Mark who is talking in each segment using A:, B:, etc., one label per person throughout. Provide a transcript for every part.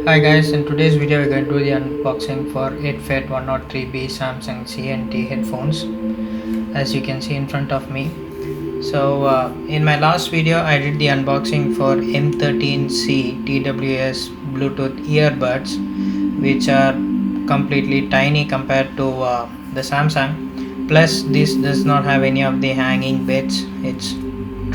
A: Hi guys, in today's video we're going to do the unboxing for 8FET 103B Samsung CNT headphones, as you can see in front of me. In my last video I did the unboxing for M13C TWS Bluetooth earbuds, which are completely tiny compared to the Samsung. Plus this does not have any of the hanging bits. It's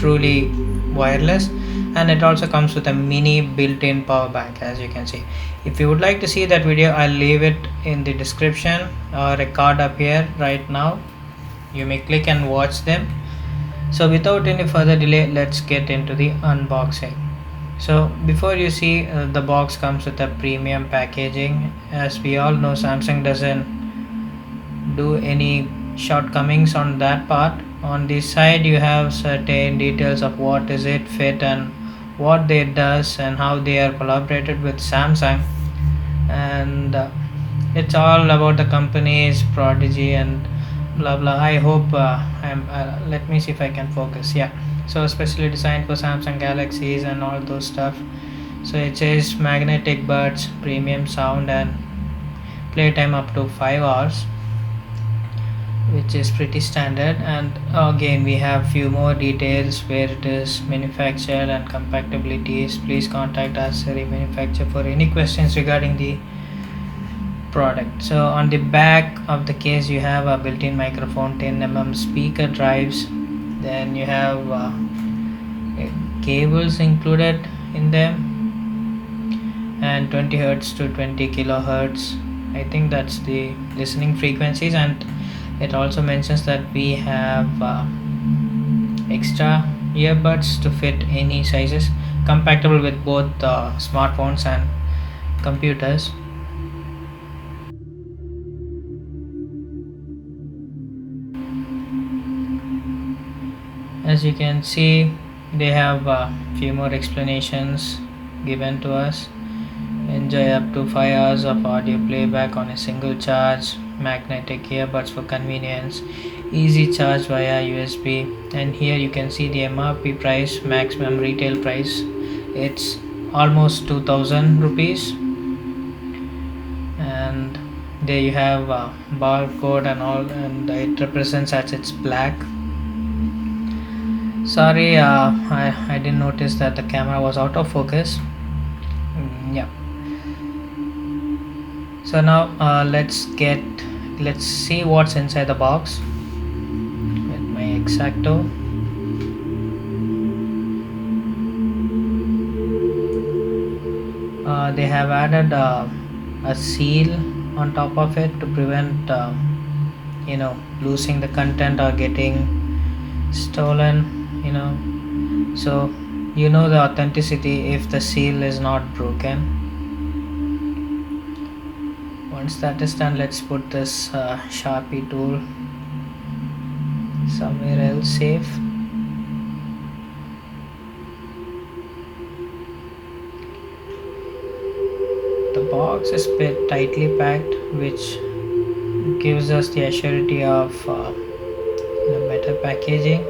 A: truly wireless, and it also comes with a mini built-in power bank, as you can see. If you would like to see that video, I'll leave it in the description or a card up here right now. You may click and watch them. So without any further delay, let's get into the unboxing. So before you see, the box comes with a premium packaging. As we all know, Samsung doesn't do any shortcomings on that part. On the side you have certain details of what is it fit and what they does and how they are collaborated with Samsung, and it's all about the company's prodigy and blah blah. I hope I'm let me see if I can focus. Yeah, so especially designed for Samsung Galaxies and all those stuff. So it says magnetic buds, premium sound, and playtime up to 5 hours, which is pretty standard. And again we have few more details where it is manufactured and compatibilities. Please contact us manufacturer for any questions regarding the product. So on the back of the case you have a built-in microphone, 10 mm speaker drives, then you have cables included in them, and 20 hertz to 20 kilohertz. I think that's the listening frequencies. And it also mentions that we have extra earbuds to fit any sizes, compatible with both smartphones and computers. As you can see, they have a few more explanations given to us. Enjoy up to 5 hours of audio playback on a single charge, magnetic earbuds for convenience, easy charge via USB. And here you can see the MRP price, maximum retail price. It's almost 2000 rupees, and there you have a barcode and all, and it represents as it's black. Sorry, I didn't notice that the camera was out of focus. Yeah. So now let's see what's inside the box with my Exacto. They have added a seal on top of it to prevent losing the content or getting stolen, so the authenticity if the seal is not broken. Once that is done, let's put this Sharpie tool somewhere else safe. The box is bit tightly packed, which gives us the assurity of better packaging.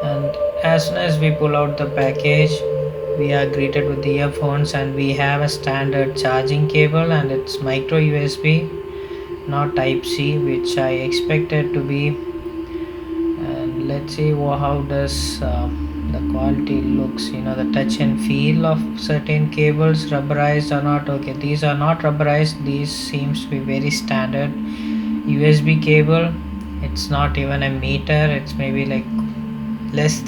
A: And as soon as we pull out the package, we are greeted with the earphones, and we have a standard charging cable, and it's micro USB, not type C, which I expected to be. And let's see how does the quality looks, the touch and feel of certain cables, rubberized or not. Okay, these are not rubberized, these seems to be very standard USB cable. It's not even a meter, it's maybe like less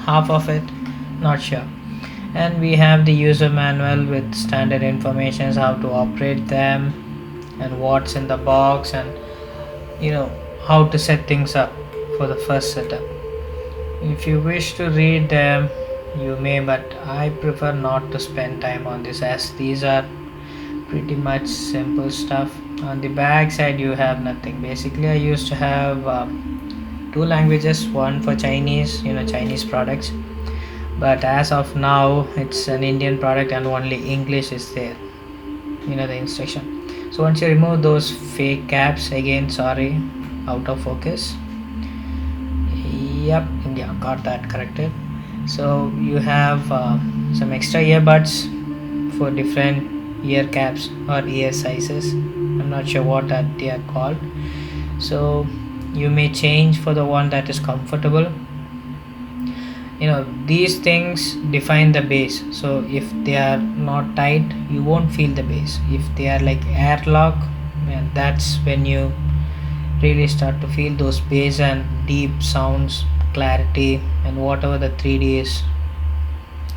A: half of it, not sure. And we have the user manual with standard information how to operate them and what's in the box, and how to set things up for the first setup. If you wish to read them, you may, but I prefer not to spend time on this, as these are pretty much simple stuff. On the back side you have nothing. Basically I used to have two languages, one for Chinese, Chinese products, but as of now it's an Indian product and only English is there, the instruction. So once you remove those fake caps, again sorry, out of focus. Yep, yeah, got that corrected. So you have some extra earbuds for different ear caps or ear sizes. I'm not sure what that they are called. So you may change for the one that is comfortable. These things define the bass. So if they are not tight, you won't feel the bass. If they are like airlock, that's when you really start to feel those bass and deep sounds, clarity, and whatever the 3D is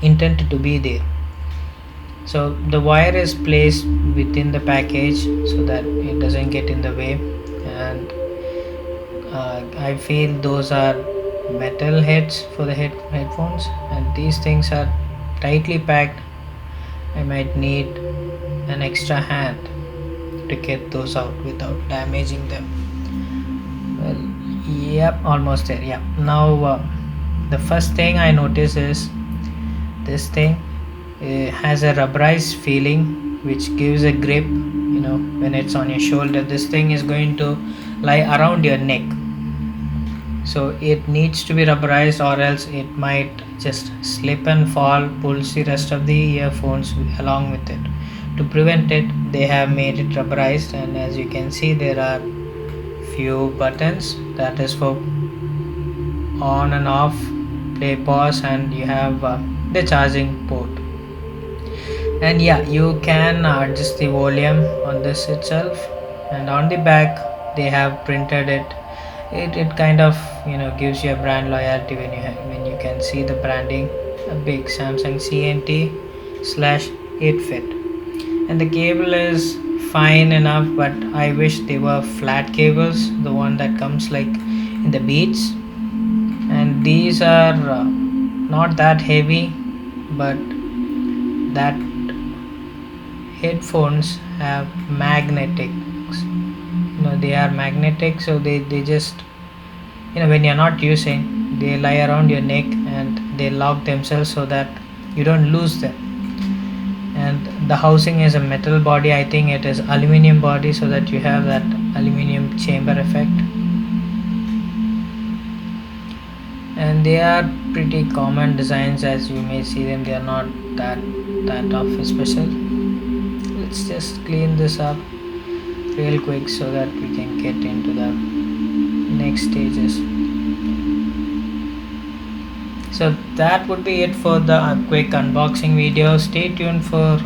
A: intended to be there. So the wire is placed within the package so that it doesn't get in the way, and I feel those are metal heads for the headphones, and these things are tightly packed. I might need an extra hand to get those out without damaging them. Well, yep, almost there. Yeah, now the first thing I notice is this thing has a rubberized feeling which gives a grip. When it's on your shoulder, this thing is going to lie around your neck, so it needs to be rubberized, or else it might just slip and fall, pulls the rest of the earphones along with it. To prevent it, they have made it rubberized, and as you can see, there are few buttons that is for on and off, play, pause, and you have the charging port. And yeah, you can adjust the volume on this itself, and on the back they have printed it kind of gives you a brand loyalty when you can see the branding, a big Samsung CNT slash 8-fit. And the cable is fine enough, but I wish they were flat cables, the one that comes like in the Beats. And these are not that heavy, but that headphones have magnetics. They are magnetic, so they just when you're not using, they lie around your neck and they lock themselves so that you don't lose them. And the housing is a metal body. I think it is aluminum body, so that you have that aluminum chamber effect. And they are pretty common designs, as you may see them. They are not that of special. Let's just clean this up real quick so that we can get into the next stages. So that would be it for the quick unboxing video. Stay tuned for